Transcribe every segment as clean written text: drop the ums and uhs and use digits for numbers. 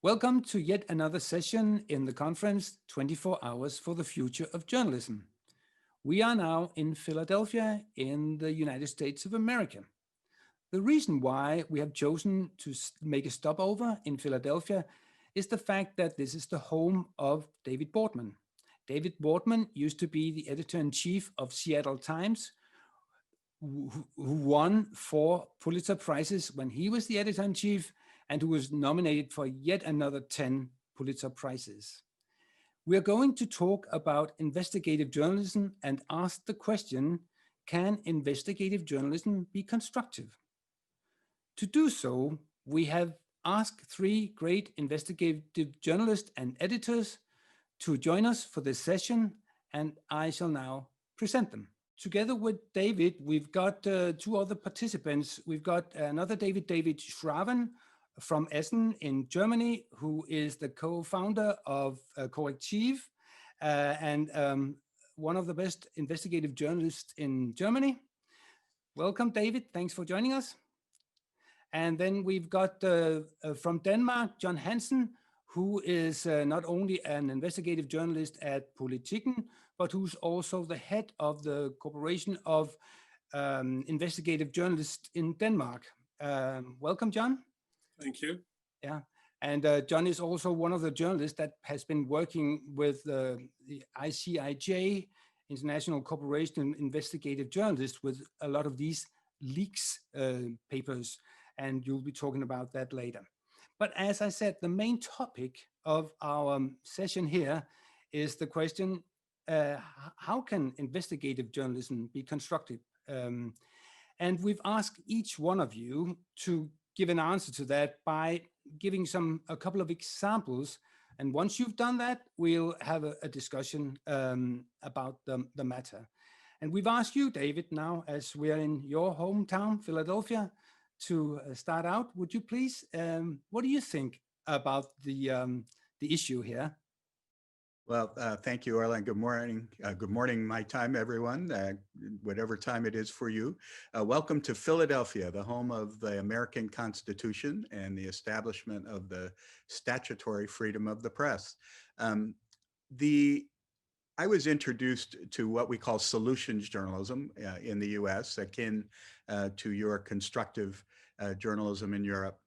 Welcome to yet another session in the conference 24 Hours for the Future of Journalism. We are now in Philadelphia in the United States of America. The reason why we have chosen to make a stopover in Philadelphia is the fact that this is the home of David Boardman. David Boardman used to be the editor-in-chief of Seattle Times, who won 4 Pulitzer Prizes when he was the editor-in-chief, and who was nominated for yet another 10 Pulitzer Prizes. We are going to talk about investigative journalism and ask the question, can investigative journalism be constructive? To do so, we have asked 3 great investigative journalists and editors to join us for this session, and I shall now present them. Together with David, we've got 2 other participants. We've got another David Schraven from Essen in Germany, who is the co-founder of Corrective and one of the best investigative journalists in Germany. Welcome, David. Thanks for joining us. And then we've got from Denmark, John Hansen, who is not only an investigative journalist at Politiken, but who's also the head of the Corporation of Investigative Journalists in Denmark. Welcome, John. Thank you. Yeah, and John is also one of the journalists that has been working with the ICIJ, International Corporation of Investigative Journalists, with a lot of these leaks papers, and you'll be talking about that later. But as I said, the main topic of our session here is the question, how can investigative journalism be constructive? And we've asked each one of you to give an answer to that by giving a couple of examples. And once you've done that, we'll have a discussion about the matter. And we've asked you, David, now as we're in your hometown, Philadelphia, to start out. Would you please, what do you think about the issue here? Well, thank you, Orla. Good morning. Good morning, my time, everyone, whatever time it is for you. Welcome to Philadelphia, the home of the American Constitution and the establishment of the statutory freedom of the press. I was introduced to what we call solutions journalism in the US, akin to your constructive journalism in Europe.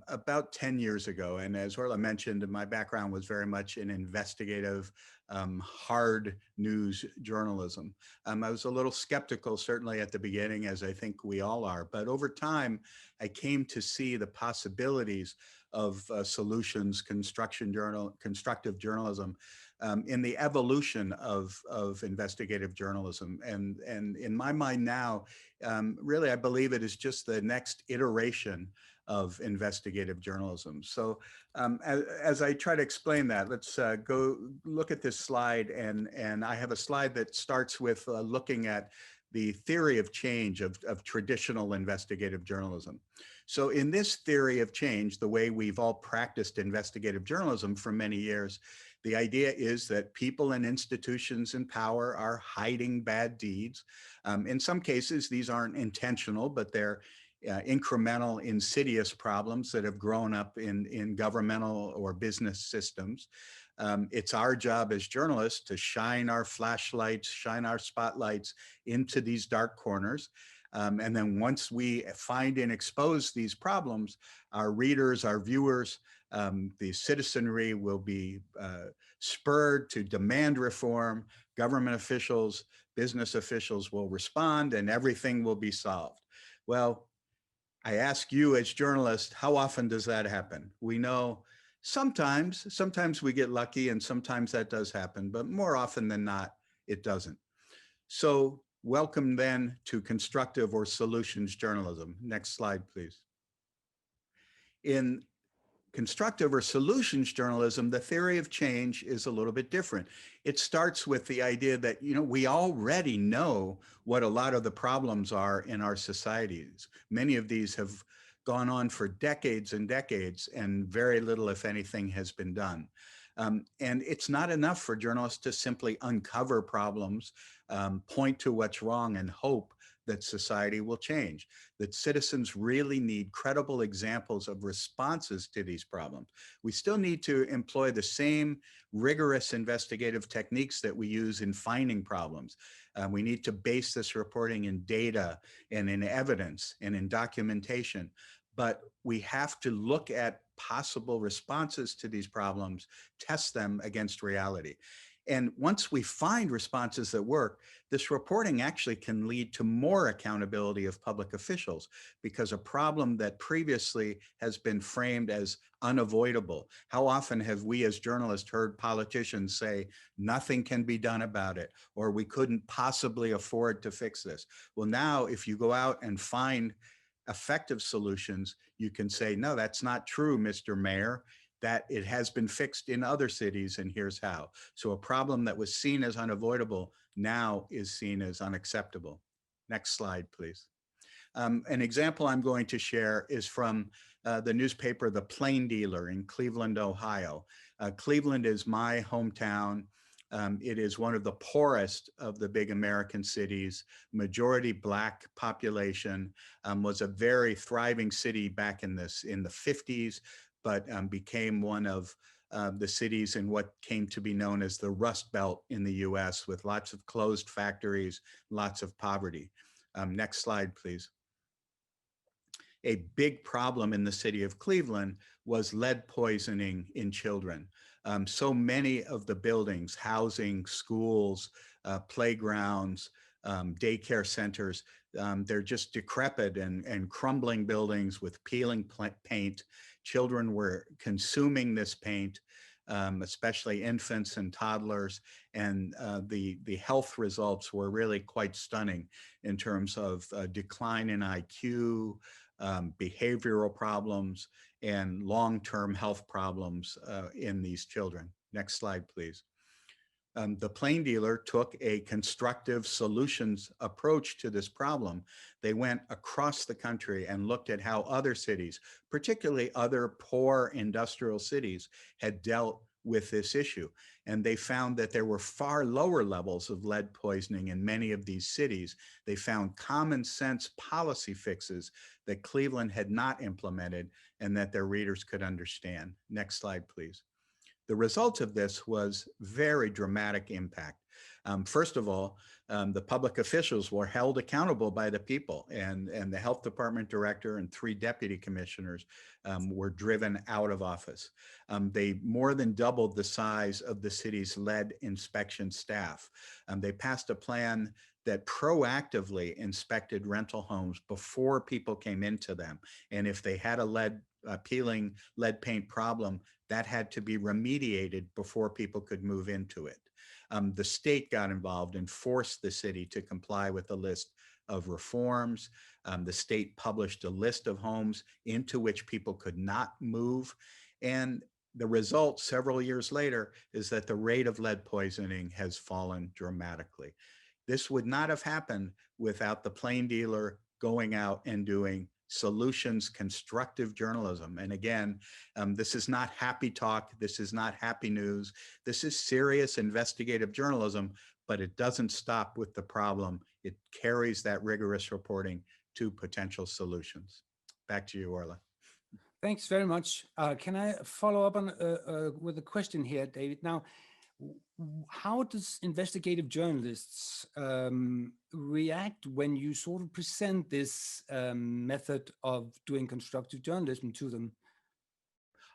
About 10 years ago. And as Orla mentioned, my background was very much in investigative, hard news journalism. I was a little skeptical, certainly at the beginning, as I think we all are. But over time, I came to see the possibilities of solutions, constructive journalism in the evolution of investigative journalism. And in my mind now, really, I believe it is just the next iteration of investigative journalism. So as I try to explain that, let's go look at this slide. And I have a slide that starts with looking at the theory of change of traditional investigative journalism. So in this theory of change, the way we've all practiced investigative journalism for many years, the idea is that people and institutions in power are hiding bad deeds. In some cases, these aren't intentional, but they're incremental, insidious problems that have grown up in governmental or business systems. It's our job as journalists to shine our flashlights, shine our spotlights into these dark corners. And then once we find and expose these problems, our readers, our viewers, the citizenry will be spurred to demand reform. Government officials, business officials will respond, and everything will be solved. Well, I ask you as journalists, how often does that happen? We know sometimes we get lucky, and sometimes that does happen, but more often than not, it doesn't. So welcome then to constructive or solutions journalism. Next slide, please. In constructive or solutions journalism, the theory of change is a little bit different. It starts with the idea that, we already know what a lot of the problems are in our societies. Many of these have gone on for decades and decades, and very little, if anything, has been done. And it's not enough for journalists to simply uncover problems, point to what's wrong, and hope that society will change, that citizens really need credible examples of responses to these problems. We still need to employ the same rigorous investigative techniques that we use in finding problems. We need to base this reporting in data and in evidence and in documentation. But we have to look at possible responses to these problems, test them against reality. And once we find responses that work, this reporting actually can lead to more accountability of public officials, because a problem that previously has been framed as unavoidable. How often have we as journalists heard politicians say, nothing can be done about it, or we couldn't possibly afford to fix this? Well, now if you go out and find effective solutions, you can say, no, that's not true, Mr. Mayor, that it has been fixed in other cities, and here's how. So a problem that was seen as unavoidable now is seen as unacceptable. Next slide, please. An example I'm going to share is from the newspaper The Plain Dealer in Cleveland, Ohio. Cleveland is my hometown. It is one of the poorest of the big American cities, majority Black population, was a very thriving city back in the 50s, but became one of the cities in what came to be known as the Rust Belt in the US, with lots of closed factories, lots of poverty. Next slide, please. A big problem in the city of Cleveland was lead poisoning in children. So many of the buildings, housing, schools, playgrounds, daycare centers, they're just decrepit and crumbling buildings with peeling paint. Children were consuming this paint, especially infants and toddlers, and the health results were really quite stunning in terms of decline in IQ, behavioral problems, and long-term health problems in these children. Next slide, please. The Plain Dealer took a constructive solutions approach to this problem. They went across the country and looked at how other cities, particularly other poor industrial cities, had dealt with this issue. And they found that there were far lower levels of lead poisoning in many of these cities. They found common sense policy fixes that Cleveland had not implemented and that their readers could understand. Next slide, please. The result of this was very dramatic impact. First of all, the public officials were held accountable by the people, and the health department director and 3 deputy commissioners were driven out of office. They more than doubled the size of the city's lead inspection staff. They passed a plan that proactively inspected rental homes before people came into them. And if they had a peeling lead paint problem, that had to be remediated before people could move into it. The state got involved and forced the city to comply with a list of reforms. The state published a list of homes into which people could not move. And the result several years later is that the rate of lead poisoning has fallen dramatically. This would not have happened without the Plain Dealer going out and doing solutions, constructive journalism. And again, this is not happy talk. This is not happy news. This is serious investigative journalism, but it doesn't stop with the problem. It carries that rigorous reporting to potential solutions. Back to you, Orla. Thanks very much. Can I follow up on with a question here, David? Now, how does investigative journalists react when you sort of present this method of doing constructive journalism to them?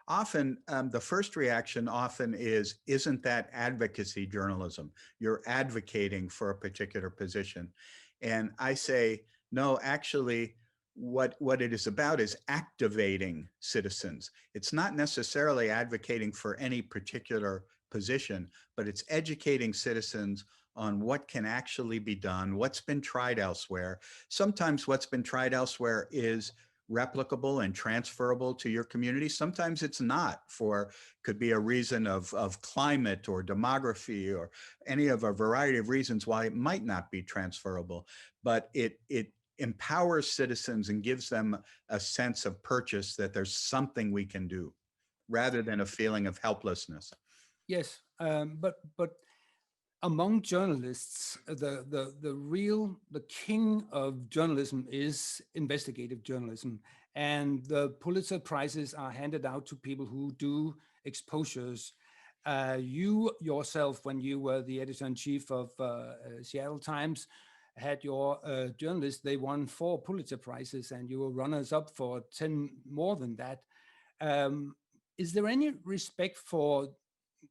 Often, the first reaction often is, isn't that advocacy journalism? You're advocating for a particular position. And I say, no, actually, what it is about is activating citizens. It's not necessarily advocating for any particular position, but it's educating citizens on what can actually be done, what's been tried elsewhere. Sometimes what's been tried elsewhere is replicable and transferable to your community. Sometimes it's not, could be a reason of climate or demography or any of a variety of reasons why it might not be transferable. But it empowers citizens and gives them a sense of purchase that there's something we can do, rather than a feeling of helplessness. Yes, but among journalists, the king of journalism is investigative journalism, and the Pulitzer Prizes are handed out to people who do exposures. You yourself, when you were the editor-in-chief of Seattle Times, had your journalists, they won 4 Pulitzer Prizes, and you were runners-up for 10 more than that. Is there any respect for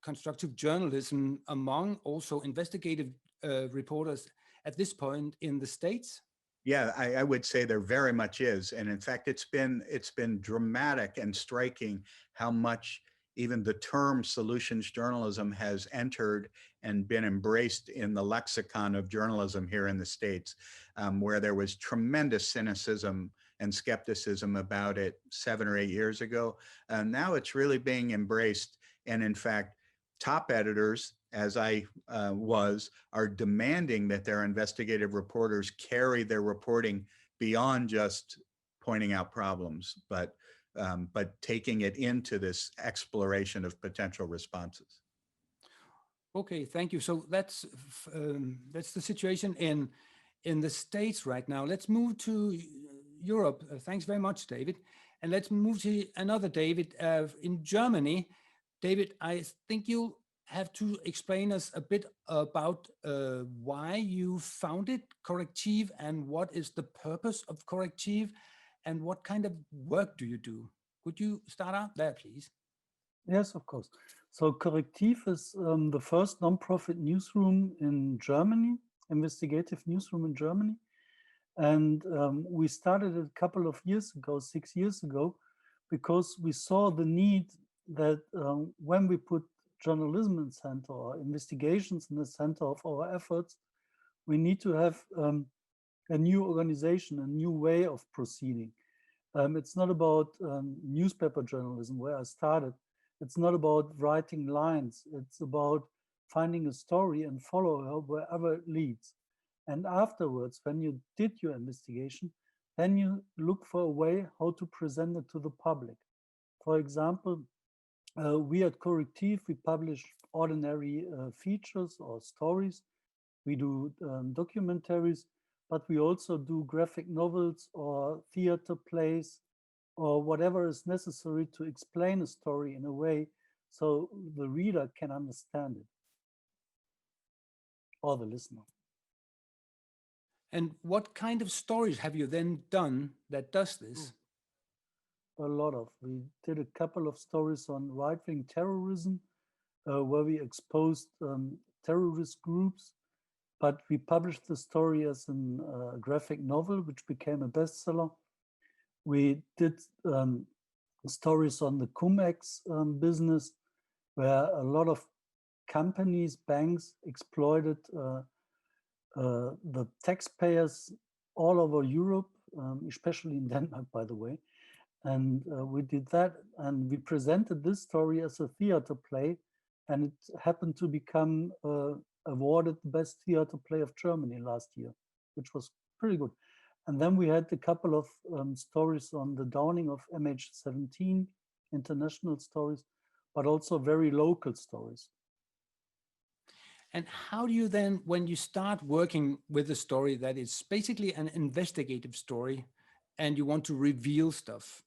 constructive journalism among also investigative reporters at this point in the States? Yeah, I would say there very much is, and in fact, it's been dramatic and striking how much even the term solutions journalism has entered and been embraced in the lexicon of journalism here in the States, where there was tremendous cynicism and skepticism about it 7 or 8 years ago. Now it's really being embraced, and in fact, top editors, as I was, are demanding that their investigative reporters carry their reporting beyond just pointing out problems, but taking it into this exploration of potential responses. Okay, thank you. So that's the situation in the States right now. Let's move to Europe. Thanks very much, David. And let's move to another David in Germany. David, I think you have to explain us a bit about why you founded Corrective and what is the purpose of Corrective and what kind of work do you do? Could you start out there, please? Yes, of course. So Correctiv is the first nonprofit newsroom in Germany, investigative newsroom in Germany. And we started it a couple of years ago, 6 years ago, because we saw the need that when we put journalism in the center or investigations in the center of our efforts, we need to have a new organization, a new way of proceeding. It's not about newspaper journalism where I started. It's not about writing lines. It's about finding a story and follow her wherever it leads. And afterwards, when you did your investigation, then you look for a way how to present it to the public. For example, we at Correctiv, we publish ordinary features or stories. We do documentaries, but we also do graphic novels or theater plays or whatever is necessary to explain a story in a way so the reader can understand it, or the listener. And what kind of stories have you then done that does this? A lot of. We did a couple of stories on right-wing terrorism, where we exposed terrorist groups, but we published the story as a graphic novel, which became a bestseller. We did stories on the cum-ex business, where a lot of companies, banks exploited the taxpayers all over Europe, especially in Denmark, by the way. And we did that, and we presented this story as a theater play, and it happened to become awarded the best theater play of Germany last year, which was pretty good. And then we had a couple of stories on the downing of MH17, international stories, but also very local stories. And how do you then, when you start working with a story that is basically an investigative story and you want to reveal stuff,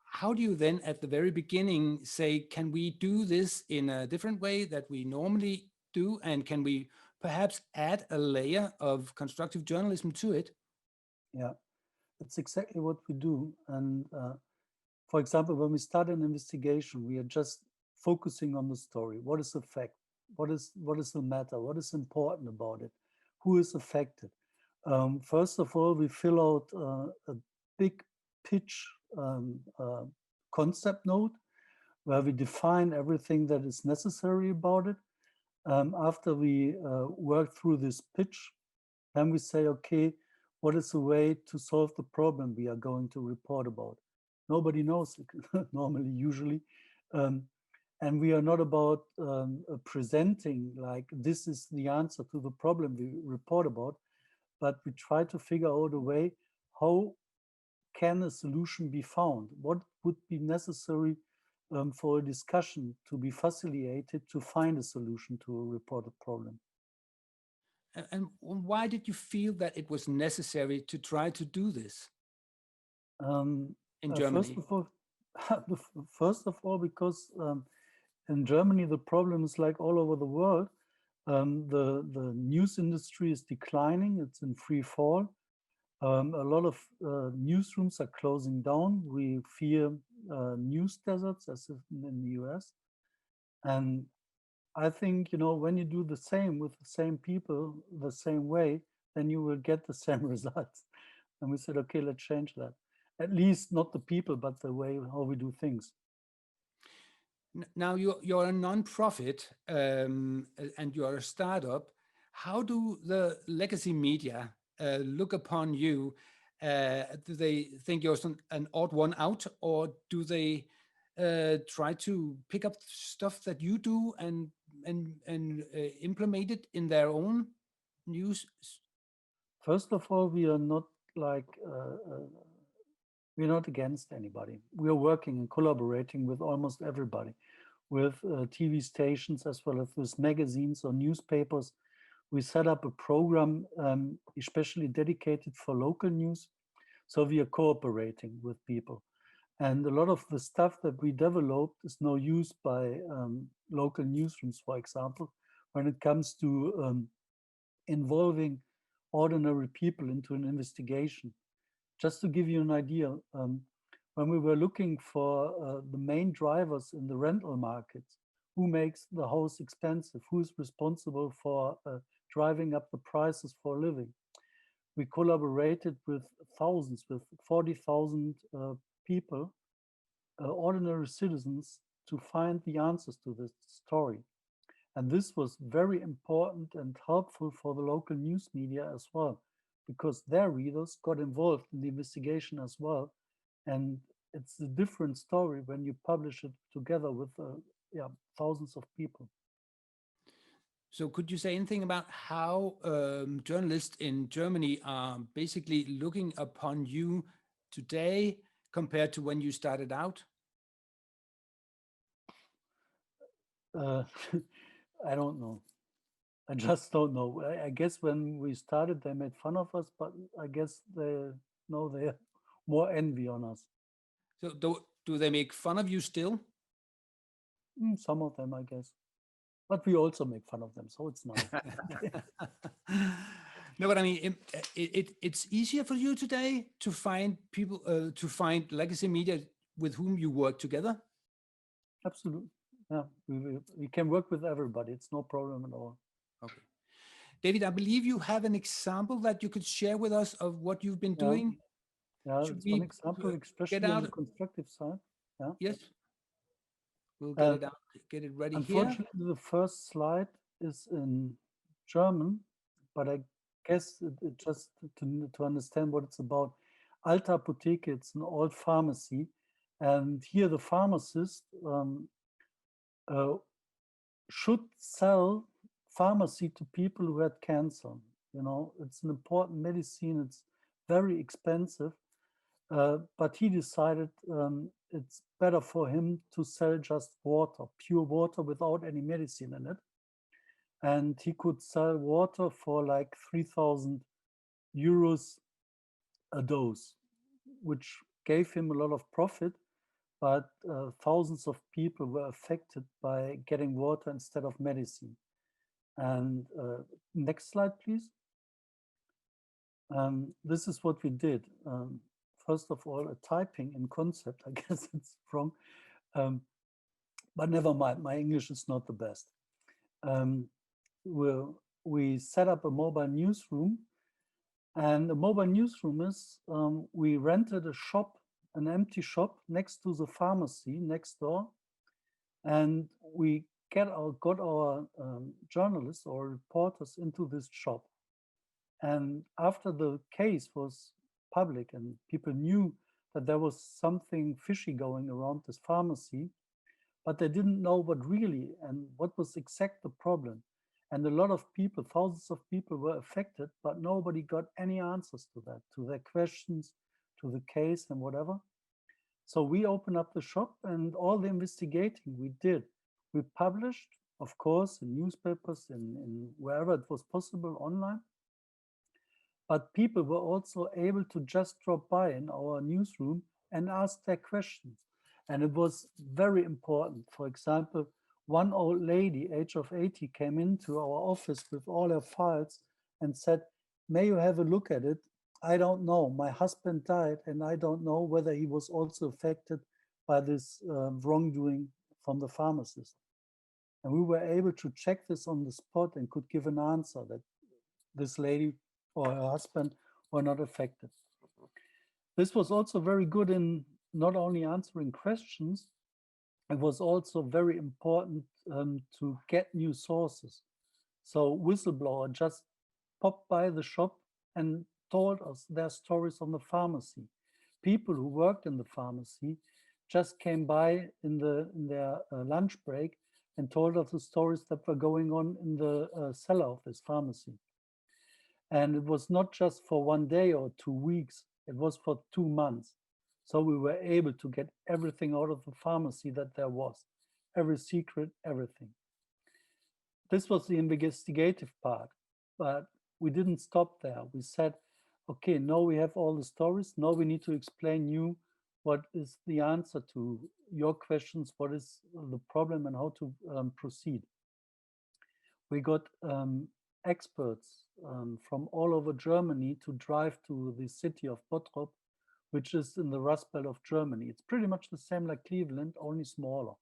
how do you then at the very beginning say, can we do this in a different way that we normally do? And can we perhaps add a layer of constructive journalism to it? Yeah, that's exactly what we do. And for example, when we start an investigation, we are just focusing on the story. What is the fact? What is the matter? What is important about it? Who is affected? First of all, we fill out a big pitch concept note where we define everything that is necessary about it. After we work through this pitch, then we say, okay, what is the way to solve the problem we are going to report about? Nobody knows normally, usually. And we are not about presenting like this is the answer to the problem we report about, but we try to figure out a way how can a solution be found? What would be necessary for a discussion to be facilitated to find a solution to a reported problem? And why did you feel that it was necessary to try to do this in Germany? First of all, because in Germany the problem is like all over the world. The news industry is declining; it's in free fall. A lot of newsrooms are closing down. We fear news deserts, as in the US. And I think, when you do the same with the same people, the same way, then you will get the same results. And we said, okay, let's change that. At least not the people, but the way how we do things. Now you're a non-profit and you're a startup. How do the legacy media look upon you? Do they think you're an odd one out, or do they try to pick up stuff that you do and implement it in their own news? First of all, we are not like we're not against anybody. We are working and collaborating with almost everybody, with TV stations as well as with magazines or newspapers. We set up a program especially dedicated for local news. So we are cooperating with people. And a lot of the stuff that we developed is now used by local newsrooms, for example, when it comes to involving ordinary people into an investigation. Just to give you an idea, when we were looking for the main drivers in the rental markets, who makes the house expensive, who's responsible for driving up the prices for a living, we collaborated with thousands, with 40,000 people, ordinary citizens, to find the answers to this story. And this was very important and helpful for the local news media as well, because their readers got involved in the investigation as well. And it's a different story when you publish it together with thousands of people. So could you say anything about how journalists in Germany are basically looking upon you today compared to when you started out? I don't know. I just don't know. I guess when we started, they made fun of us, but I guess they have more envy on us. So do they make fun of you still? Some of them, I guess. But we also make fun of them, so it's nice. No, but I mean, it's easier for you today to find people, to find legacy media with whom you work together? Absolutely. Yeah, we can work with everybody. It's no problem at all. Okay. David, I believe you have an example that you could share with us of what you've been doing. Yeah, Should it's we one example, especially on the constructive side. Yeah. Yes. We'll get it out, get it ready here. Unfortunately, the first slide is in German, but I guess it just to understand what it's about. Alte Apotheke, it's an old pharmacy. And here the pharmacist should sell pharmacy to people who had cancer. It's an important medicine. It's very expensive. But he decided it's better for him to sell just water, pure water without any medicine in it. And he could sell water for like 3,000 euros a dose, which gave him a lot of profit. But thousands of people were affected by getting water instead of medicine. And next slide, please. This is what we did. First of all, a typing in concept, I guess it's wrong, but never mind, my English is not the best. We set up a mobile newsroom, and the mobile newsroom is, we rented a shop, an empty shop next to the pharmacy next door, and we got our journalists or reporters into this shop. And after the case was public and people knew that there was something fishy going around this pharmacy, but they didn't know what really and what was exact the problem. And a lot of people, thousands of people were affected, but nobody got any answers to that, to their questions, to the case and whatever. So we opened up the shop, and all the investigating we did, we published of course, in newspapers, in wherever it was possible online. But people were also able to just drop by in our newsroom and ask their questions. And it was very important. For example, one old lady, age of 80, came into our office with all her files and said, "May you have a look at it? I don't know. My husband died, and I don't know whether he was also affected by this wrongdoing from the pharmacist." And we were able to check this on the spot and could give an answer that this lady or her husband were not affected. This was also very good in not only answering questions, it was also very important to get new sources. So whistleblower just popped by the shop and told us their stories on the pharmacy. People who worked in the pharmacy just came by in their lunch break and told us the stories that were going on in the cellar of this pharmacy. And it was not just for 1 day or 2 weeks, it was for 2 months. So we were able to get everything out of the pharmacy that there was, every secret, everything. This was the investigative part, but we didn't stop there. We said, okay, now we have all the stories. Now we need to explain you what is the answer to your questions, what is the problem and how to proceed. We got experts from all over Germany to drive to the city of Bottrop, which is in the Rust Belt of Germany. It's pretty much the same like Cleveland, only smaller.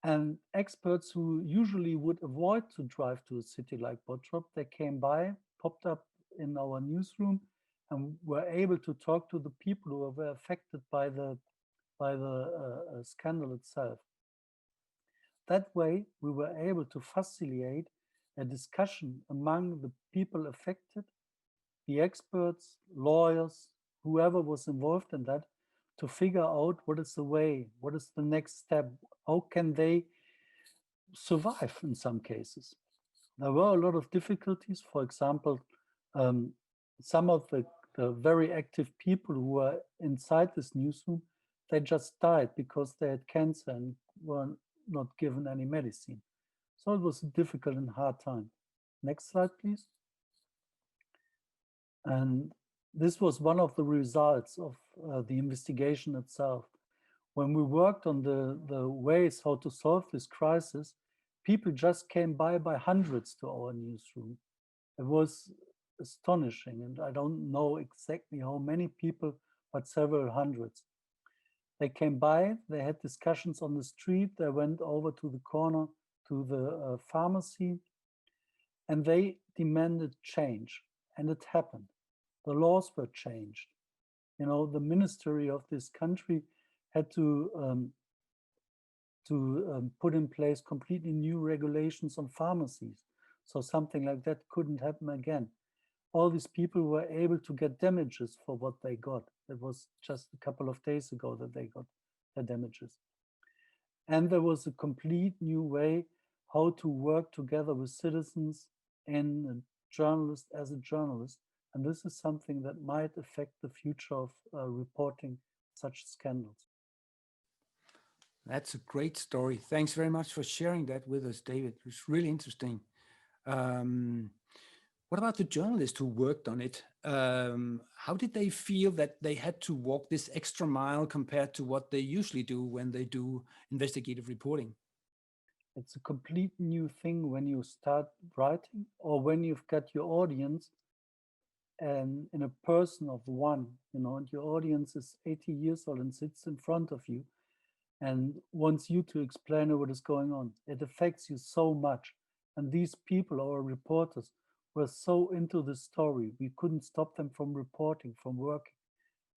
And experts who usually would avoid to drive to a city like Bottrop, they came by, popped up in our newsroom, and were able to talk to the people who were affected by the scandal itself. That way, we were able to facilitate a discussion among the people affected, the experts, lawyers, whoever was involved in that, to figure out what is the way, what is the next step, how can they survive in some cases. There were a lot of difficulties. For example, some of the very active people who were inside this newsroom, they just died because they had cancer and were not given any medicine. So it was a difficult and hard time. Next slide, please. And this was one of the results of the investigation itself. When we worked on the ways how to solve this crisis, people just came by hundreds to our newsroom. It was astonishing, and I don't know exactly how many people, but several hundreds. They came by, they had discussions on the street, they went over to the corner to the pharmacy, and they demanded change, and it happened. The laws were changed. You know, the ministry of this country had to put in place completely new regulations on pharmacies. So something like that couldn't happen again. All these people were able to get damages for what they got. It was just a couple of days ago that they got their damages. And there was a complete new way how to work together with citizens and a journalist as a journalist. And this is something that might affect the future of reporting such scandals. That's a great story. Thanks very much for sharing that with us, David. It was really interesting. What about the journalists who worked on it? How did they feel that they had to walk this extra mile compared to what they usually do when they do investigative reporting? It's a complete new thing when you start writing or when you've got your audience and in a person of one, you know, and your audience is 80 years old and sits in front of you and wants you to explain what is going on. It affects you so much. And these people, our reporters, were so into the story. We couldn't stop them from reporting, from working.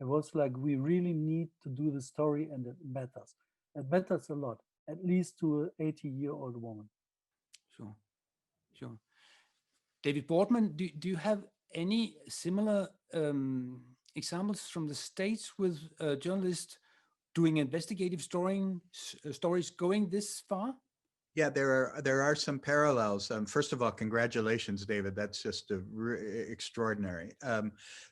It was like, we really need to do the story and it matters. It matters a lot, at least to an 80-year-old woman. Sure, sure. David Boardman, do you have any similar examples from the States with journalists doing investigative stories going this far? Yeah, there are some parallels. First of all, congratulations, David. That's just extraordinary.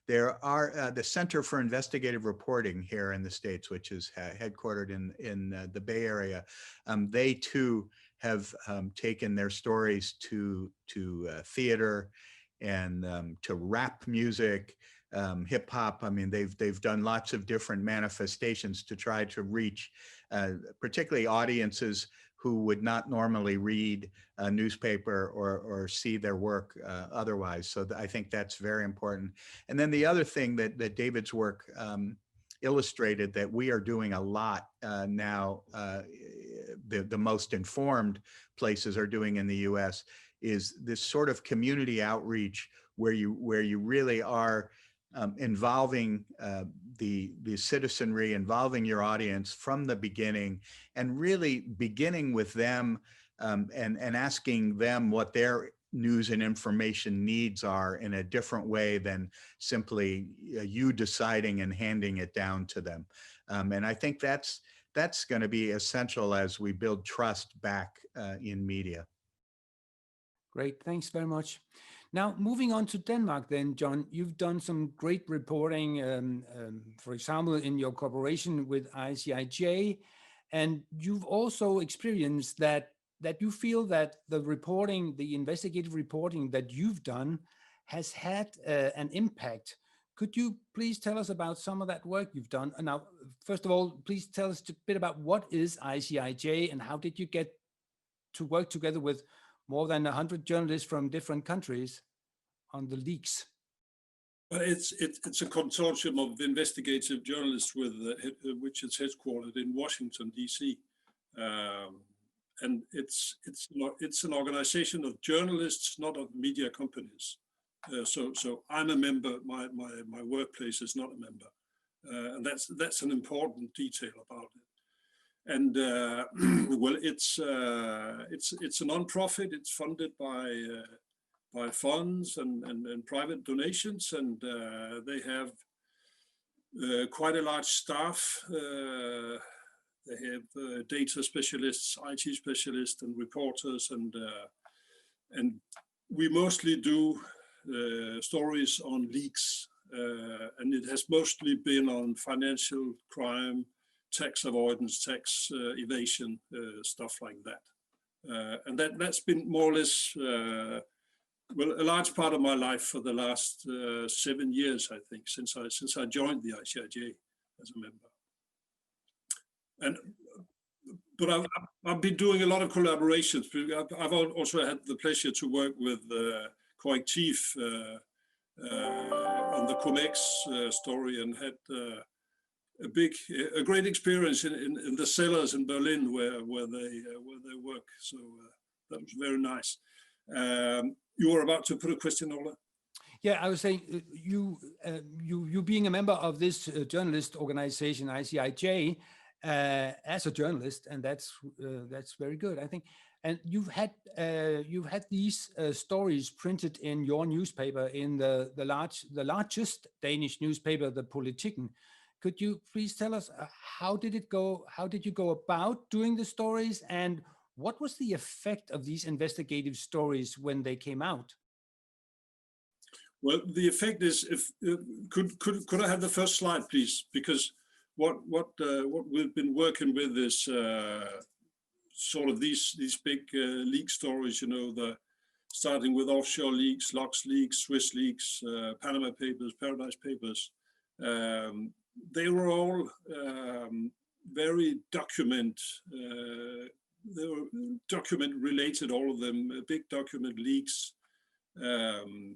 There are the Center for Investigative Reporting here in the States, which is headquartered in the Bay Area. They too have taken their stories to theater and to rap music, hip hop. I mean, they've done lots of different manifestations to try to reach particularly audiences who would not normally read a newspaper or see their work otherwise. So I think that's very important. And then the other thing that David's work illustrated that we are doing a lot now, the most informed places are doing in the US, is this sort of community outreach where you really are involving the citizenry, involving your audience from the beginning, and really beginning with them and asking them what their news and information needs are in a different way than simply you deciding and handing it down to them. And I think that's going to be essential as we build trust back in media. Great, thanks very much. Now, moving on to Denmark then, John, you've done some great reporting, for example, in your cooperation with ICIJ, and you've also experienced that you feel that the reporting, the investigative reporting that you've done has had an impact. Could you please tell us about some of that work you've done? And now, first of all, please tell us a bit about what is ICIJ and how did you get to work together with more than 100 journalists from different countries on the leaks? Well, it's a consortium of investigative journalists with which is headquartered in Washington, D.C. And it's an organization of journalists, not of media companies. So I'm a member. My workplace is not a member, and that's an important detail about it. And well, it's a non-profit. It's funded by funds and private donations, and they have quite a large staff. They have data specialists, IT specialists, and reporters, and we mostly do stories on leaks, and it has mostly been on financial crime, tax avoidance, tax evasion, stuff like that. And that's been more or less, well, a large part of my life for the last 7 years, I think, since I joined the ICIJ as a member. But I've been doing a lot of collaborations. I've also had the pleasure to work with Constructive on the COMEX story, and had a great experience in the cellars in Berlin where they work. So that was very nice. You were about to put a question, Ola? Yeah, I was saying you being a member of this journalist organization ICIJ as a journalist, and that's very good, I think. And you've had these stories printed in your newspaper, in the largest Danish newspaper, the Politiken. Could you please tell us how did it go? How did you go about doing the stories, and what was the effect of these investigative stories when they came out? Well, the effect is, could I have the first slide, please? Because what we've been working with is sort of these big leak stories. You know, starting with offshore leaks, Lux leaks, Swiss leaks, Panama Papers, Paradise Papers. They were all very document. They were document related, all of them, big document leaks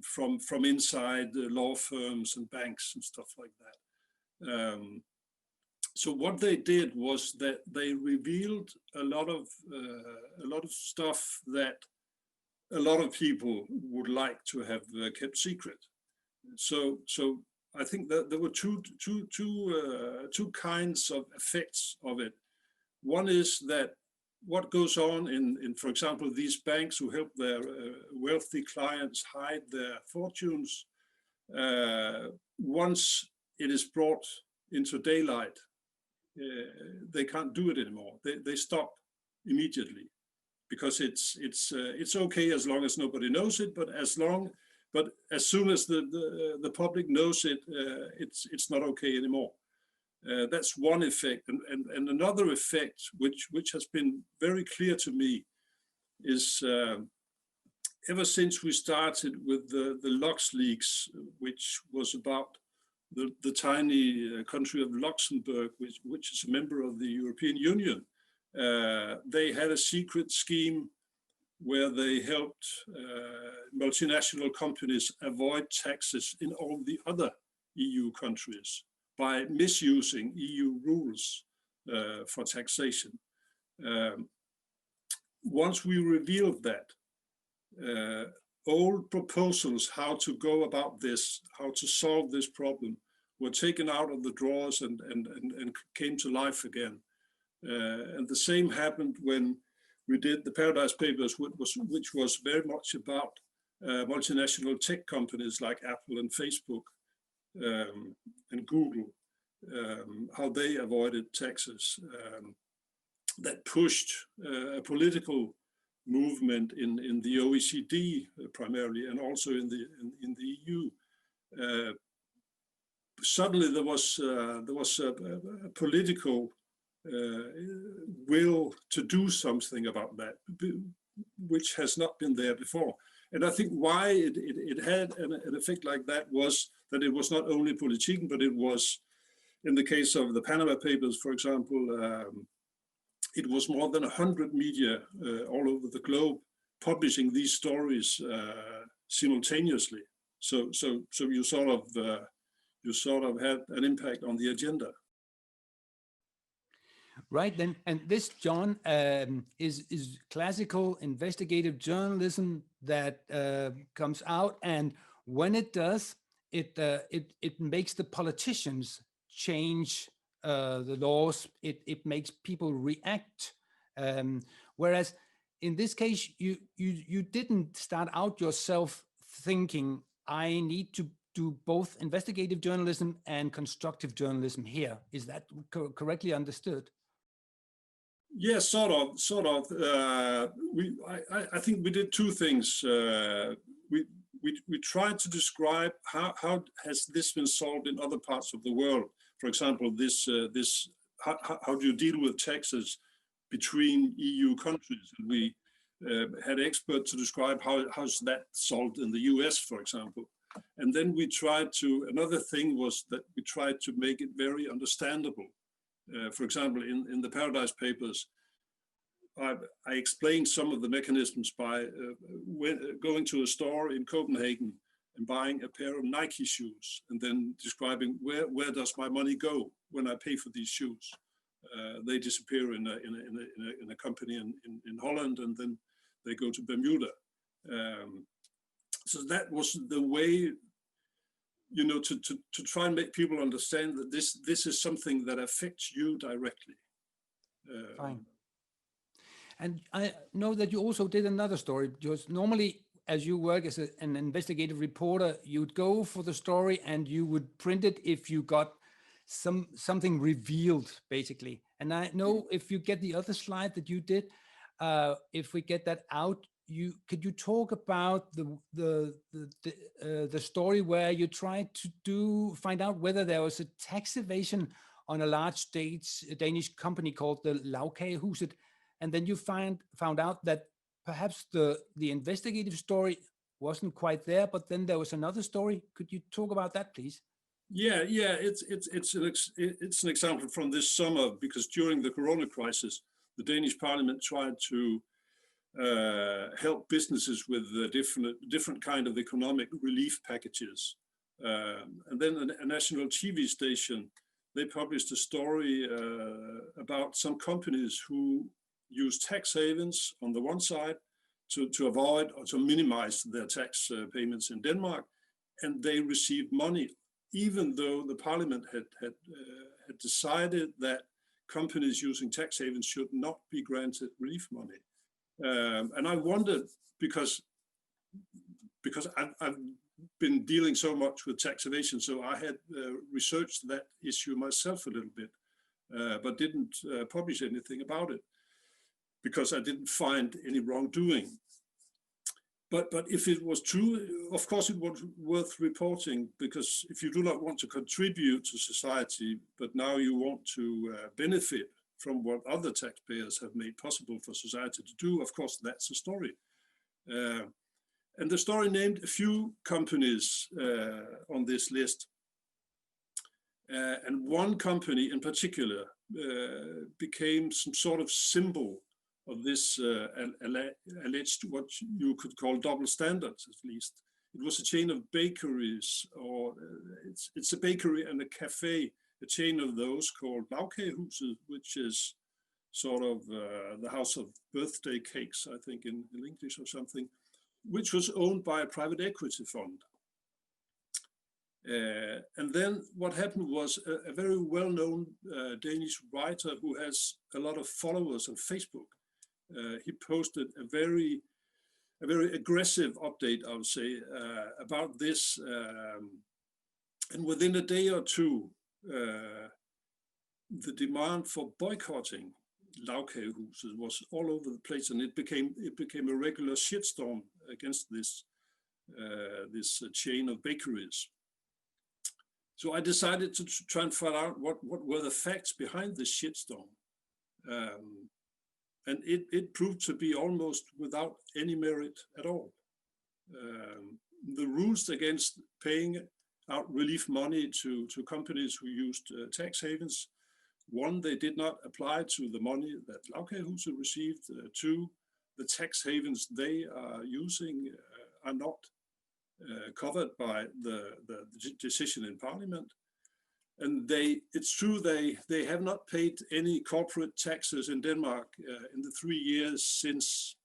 from inside law firms and banks and stuff like that. So what they did was that they revealed a lot of stuff that a lot of people would like to have kept secret. So I think that there were two kinds of effects of it. One is that what goes on in, for example, these banks who help their wealthy clients hide their fortunes, once it is brought into daylight, they can't do it anymore. They stop immediately. because it's okay as long as nobody knows it, but as soon as the public knows it, it's not okay anymore. That's one effect, and another effect which has been very clear to me is ever since we started with the LuxLeaks, which was about the tiny country of Luxembourg, which is a member of the European Union. They had a secret scheme where they helped multinational companies avoid taxes in all the other EU countries by misusing EU rules for taxation. Once we revealed that, old proposals how to go about this, how to solve this problem, were taken out of the drawers and came to life again. And the same happened when we did the Paradise Papers, which was very much about multinational tech companies like Apple and Facebook and Google, how they avoided taxes. That pushed a political movement in the OECD primarily, and also in the EU. Suddenly there was a political will to do something about that, which has not been there before. And I think why it had an effect like that was that it was not only politician, but it was, in the case of the Panama Papers, for example, it was more than 100 media all over the globe publishing these stories simultaneously. So you sort of had an impact on the agenda. Right then, and this, John, is classical investigative journalism that comes out, and when it does, it makes the politicians change the laws. It makes people react, whereas in this case, you didn't start out yourself thinking, I need to do both investigative journalism and constructive journalism here. Is that correctly understood? Yes, sort of. I think we did two things. We tried to describe how has this been solved in other parts of the world. For example, how do you deal with taxes between EU countries? And we had experts to describe how's that solved in the US, for example. And then we tried to, another thing was that we tried to make it very understandable. For example, in the Paradise Papers, I explained some of the mechanisms by going to a store in Copenhagen and buying a pair of Nike shoes, and then describing where does my money go when I pay for these shoes. They disappear in a company in Holland, and then they go to Bermuda. So that was the way, to try and make people understand that this is something that affects you directly. Fine. And I know that you also did another story, because normally, as you work as an investigative reporter, you'd go for the story and you would print it if you got something revealed, basically. And I know if you get the other slide that you did, if we get that out, could you talk about the story where you tried to find out whether there was a tax evasion on a large Danish company called the Lagkagehuset, and then you found out that perhaps the investigative story wasn't quite there, but then there was another story. Could you talk about that, please? Yeah. It's an example from this summer, because during the Corona crisis, the Danish Parliament tried to help businesses with different kind of economic relief packages. And then a national TV station, they published a story about some companies who use tax havens on the one side to avoid or to minimize their tax payments in Denmark, and they received money, even though the parliament had decided that companies using tax havens should not be granted relief money. And I wondered, because I've been dealing so much with tax evasion, so I had researched that issue myself a little bit, but didn't publish anything about it. because I didn't find any wrongdoing. But if it was true, of course it was worth reporting, because if you do not want to contribute to society, but now you want to benefit from what other taxpayers have made possible for society to do, of course that's a story. And the story named a few companies on this list. And one company in particular became some sort of symbol of this alleged, what you could call double standards, at least. It was a chain of bakeries, or it's a bakery and a cafe, a chain of those called Lagkagehuset, which is sort of the house of birthday cakes, I think in English or something, which was owned by a private equity fund. And then what happened was a very well-known Danish writer who has a lot of followers on Facebook. He posted a very aggressive update, I would say, about this. And within a day or two, the demand for boycotting Lagkagehuset was all over the place, and it became a regular shitstorm against this chain of bakeries. So I decided to try and find out what were the facts behind this shitstorm. And it proved to be almost without any merit at all. The rules against paying out relief money to companies who used tax havens, one, they did not apply to the money that Lagkagehuset received. Two, the tax havens they are using are not covered by the decision in Parliament. And it's true they have not paid any corporate taxes in Denmark in the 3 years since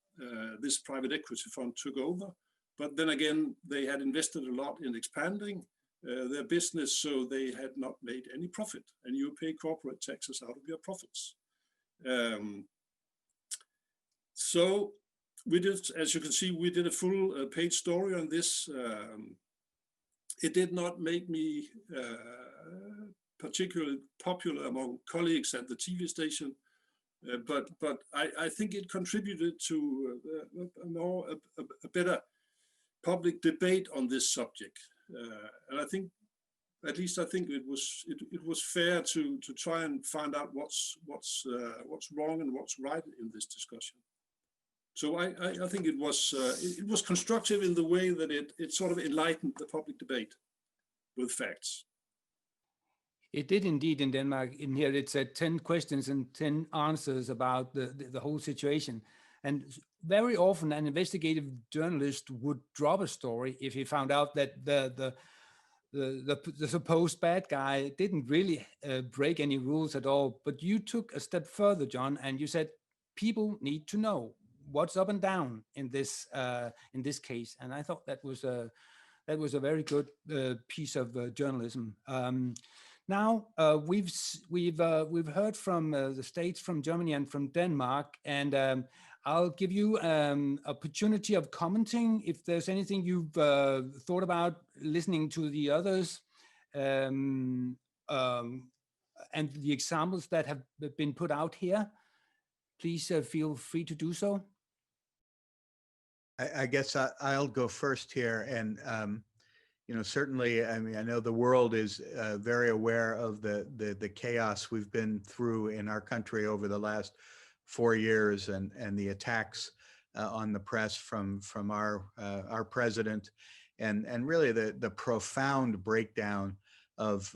this private equity fund took over. But then again, they had invested a lot in expanding their business, so they had not made any profit. And you pay corporate taxes out of your profits. So we did, as you can see, we did a full page story on this. It did not make me particularly popular among colleagues at the TV station, but I think it contributed to a better public debate on this subject. And I think, at least I think it was fair to try and find out what's wrong and what's right in this discussion. So I think it was constructive in the way that it sort of enlightened the public debate with facts. It did indeed in Denmark. In here it said 10 questions and 10 answers about the whole situation. And very often an investigative journalist would drop a story if he found out that the supposed bad guy didn't really break any rules at all. But you took a step further, John, and you said people need to know what's up and down in this case. And I thought that was a very good piece of journalism. Now we've heard from the States, from Germany, and from Denmark, and I'll give you opportunity of commenting if there's anything you've thought about listening to the others, and the examples that have been put out here. Please feel free to do so. I guess I'll go first here, and certainly, I mean, I know the world is very aware of the chaos we've been through in our country over the last 4 years, and the attacks on the press from our president, and really the profound breakdown of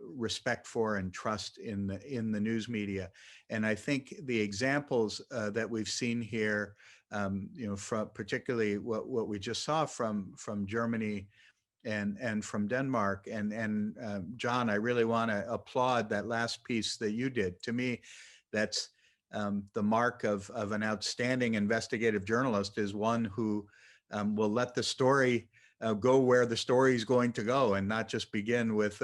respect for and trust in the news media. And I think the examples that we've seen here, from particularly what we just saw from Germany and from Denmark, and John, I really want to applaud that last piece that you did. To me, that's the mark of an outstanding investigative journalist, is one who will let the story go where the story is going to go, and not just begin with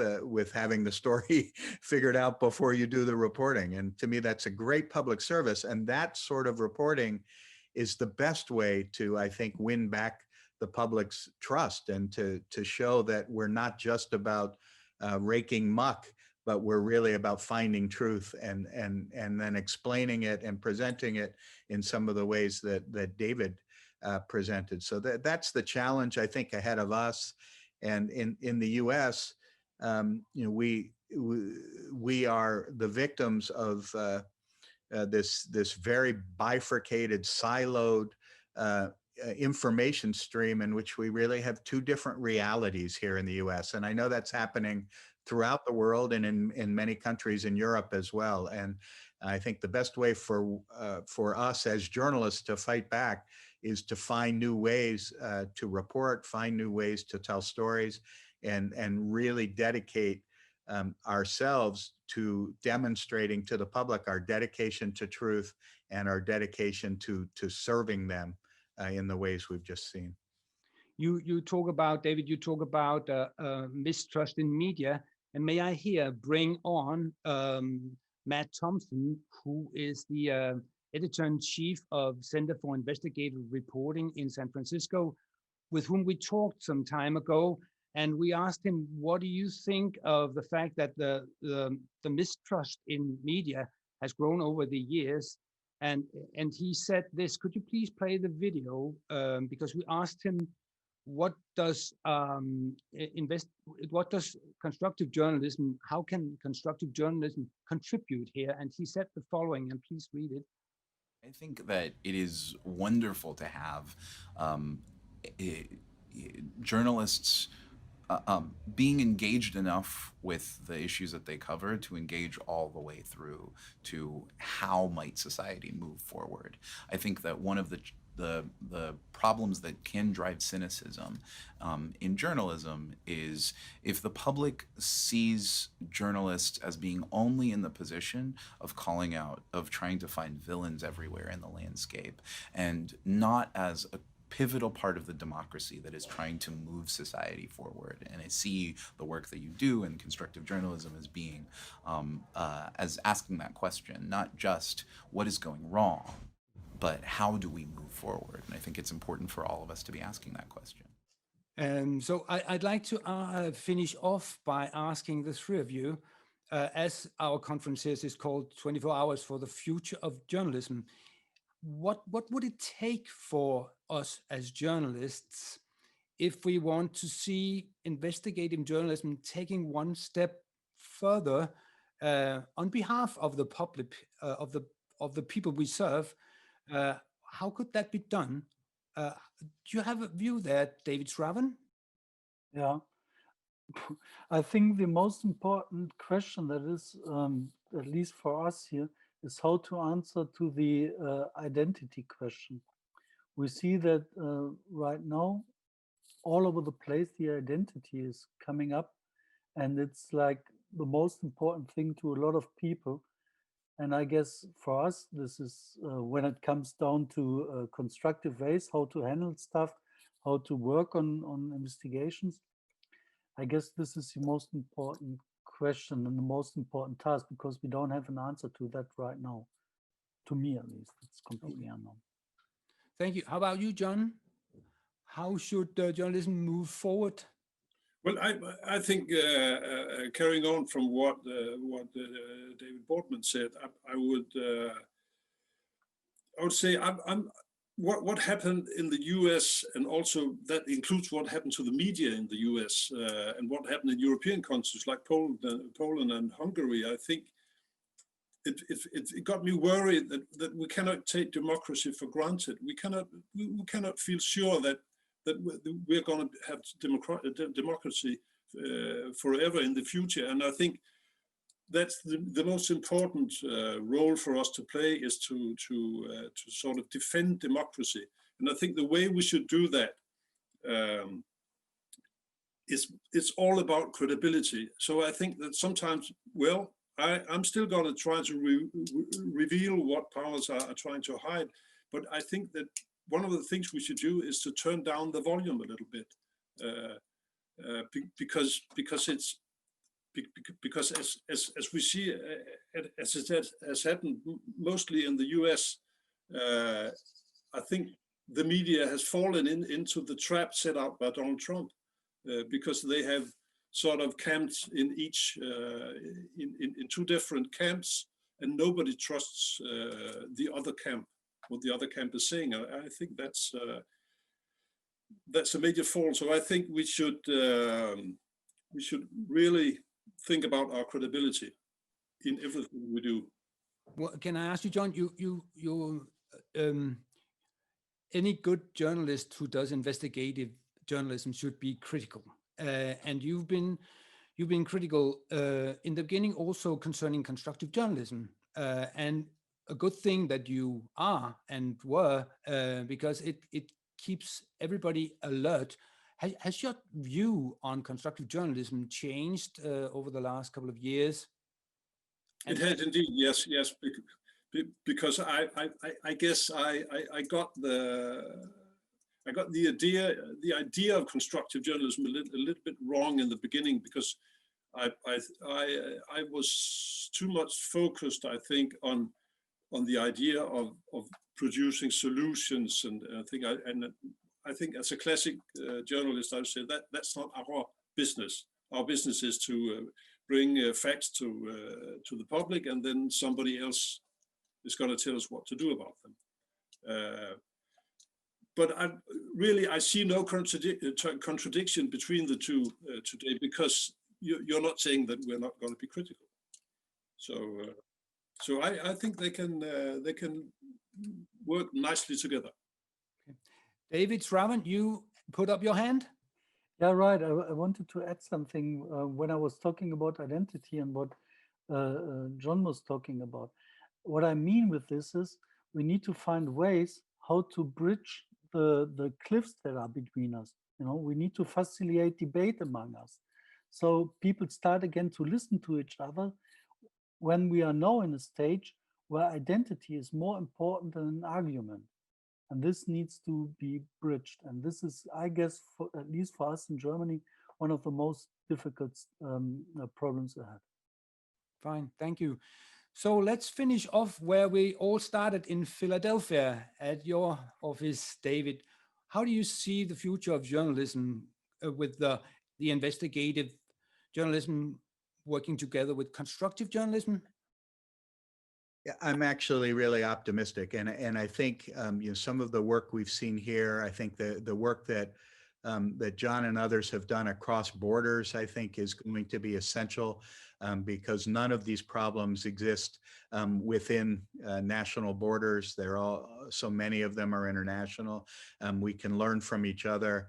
having the story figured out before you do the reporting. And to me, that's a great public service, and that sort of reporting is the best way to, I think, win back the public's trust, and to show that we're not just about raking muck, but we're really about finding truth and then explaining it and presenting it in some of the ways that David presented. So that's the challenge, I think, ahead of us. And in the U.S., we are the victims of this very bifurcated, siloed information stream in which we really have two different realities here in the US. And I know that's happening throughout the world and in many countries in Europe as well. And I think the best way for us as journalists to fight back is to find new ways to report, find new ways to tell stories, and really dedicate ourselves to demonstrating to the public our dedication to truth and our dedication to serving them in the ways we've just seen. You talk about, David, you talk about mistrust in media, and may I here bring on Matt Thompson, who is the editor-in-chief of Center for Investigative Reporting in San Francisco, with whom we talked some time ago. And we asked him, what do you think of the fact that the mistrust in media has grown over the years? And he said this. Could you please play the video? Because we asked him, what does constructive journalism, how can constructive journalism contribute here? And he said the following, and please read it. I think that it is wonderful to have journalists being engaged enough with the issues that they cover to engage all the way through to how might society move forward. I think that one of the problems that can drive cynicism in journalism is if the public sees journalists as being only in the position of calling out, of trying to find villains everywhere in the landscape, and not as a pivotal part of the democracy that is trying to move society forward. And I see the work that you do in constructive journalism as being, as asking that question, not just what is going wrong, but how do we move forward? And I think it's important for all of us to be asking that question. So I'd like to finish off by asking the three of you, as our conference is called 24 Hours for the Future of Journalism, what would it take for us as journalists if we want to see investigative journalism taking one step further on behalf of the public, of the people we serve? How could that be done? Do you have a view there, David Shravan? Yeah, I think the most important question that is, at least for us here, is how to answer to the identity question. We see that right now, all over the place, the identity is coming up, and it's like the most important thing to a lot of people. And I guess for us, this is when it comes down to constructive ways, how to handle stuff, how to work on investigations. I guess this is the most important question and the most important task, because we don't have an answer to that right now. To me, at least, it's completely unknown. Thank you. How about you, John? How should journalism move forward? Well, I think carrying on from what David Boardman said, I would say what happened in the U.S. and also that includes what happened to the media in the U.S. And what happened in European countries like Poland and Hungary. I think it got me worried that we cannot take democracy for granted. We cannot feel sure that we're going to have democracy forever in the future. And I think that's the most important role for us to play, is to sort of defend democracy. And I think the way we should do that it's all about credibility. So I think that sometimes, well, I'm still going to try to reveal what powers are trying to hide, but I think that one of the things we should do is to turn down the volume a little bit, because as we see, as it has happened mostly in the US, I think the media has fallen into the trap set out by Donald Trump, because they have sort of camps in each in two different camps, and nobody trusts the other camp, what the other camp is saying. I think that's a major fault. So I think we should really think about our credibility in everything we do. Well, can I ask you, John? Any good journalist who does investigative journalism should be critical, and you've been critical in the beginning, also concerning constructive journalism, and a good thing that you are and were, because it keeps everybody alert. Has your view on constructive journalism changed over the last couple of years? It has indeed, yes, because I guess I got the idea of constructive journalism a little bit wrong in the beginning, because I was too much focused, I think, on the idea of producing solutions, and I think as a classic journalist, I would say that that's not our business. Our business is to bring facts to the public, and then somebody else is going to tell us what to do about them. But I see no contradiction between the two today, because you're not saying that we're not going to be critical. So I think they can work nicely together. Okay. David Shravan, you put up your hand. Yeah, right. I wanted to add something when I was talking about identity and what John was talking about. What I mean with this is we need to find ways how to bridge the cliffs that are between us. We need to facilitate debate among us, so people start again to listen to each other when we are now in a stage where identity is more important than an argument. And this needs to be bridged. And this is, I guess, at least for us in Germany, one of the most difficult problems ahead. Fine, thank you. So let's finish off where we all started, in Philadelphia at your office, David. How do you see the future of journalism with the investigative journalism working together with constructive journalism? Yeah, I'm actually really optimistic, and I think some of the work we've seen here, I think the work that John and others have done across borders, I think, is going to be essential, because none of these problems exist within national borders. So many of them are international. We can learn from each other,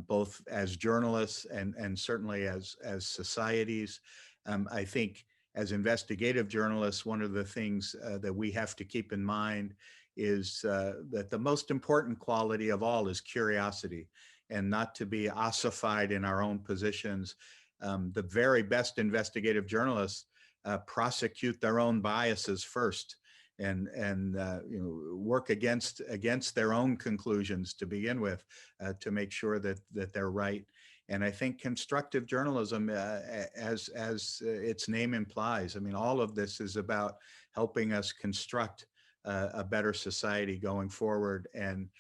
both as journalists and certainly as societies. I think as investigative journalists, one of the things that we have to keep in mind is that the most important quality of all is curiosity, and not to be ossified in our own positions. The very best investigative journalists prosecute their own biases first, and work against their own conclusions to begin with, to make sure that they're right. And I think constructive journalism, as its name implies, I mean, all of this is about helping us construct a better society going forward. And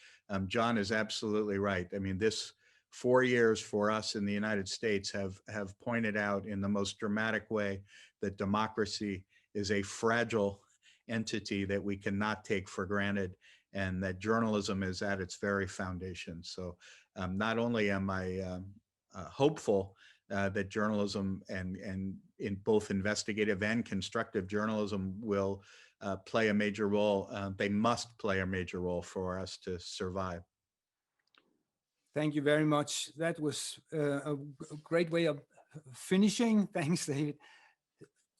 John is absolutely right. I mean, this 4 years for us in the United States have pointed out in the most dramatic way that democracy is a fragile entity that we cannot take for granted, and that journalism is at its very foundation. So not only am I hopeful that journalism and in both investigative and constructive journalism will play a major role, they must play a major role for us to survive. Thank you very much. That was a great way of finishing. Thanks, David.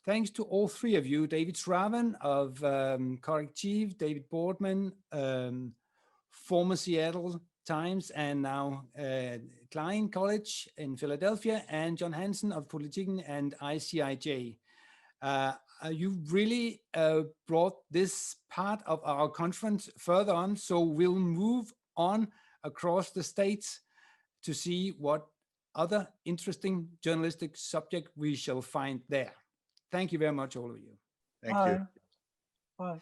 Thanks to all three of you, David Shravan of Corrective, David Boardman, former Seattle Times and now Klein College in Philadelphia, and John Hansen of Politiken and ICIJ. You really brought this part of our conference further on, so we'll move on across the states to see what other interesting journalistic subject we shall find there. Thank you very much, all of you. Thank you. Bye.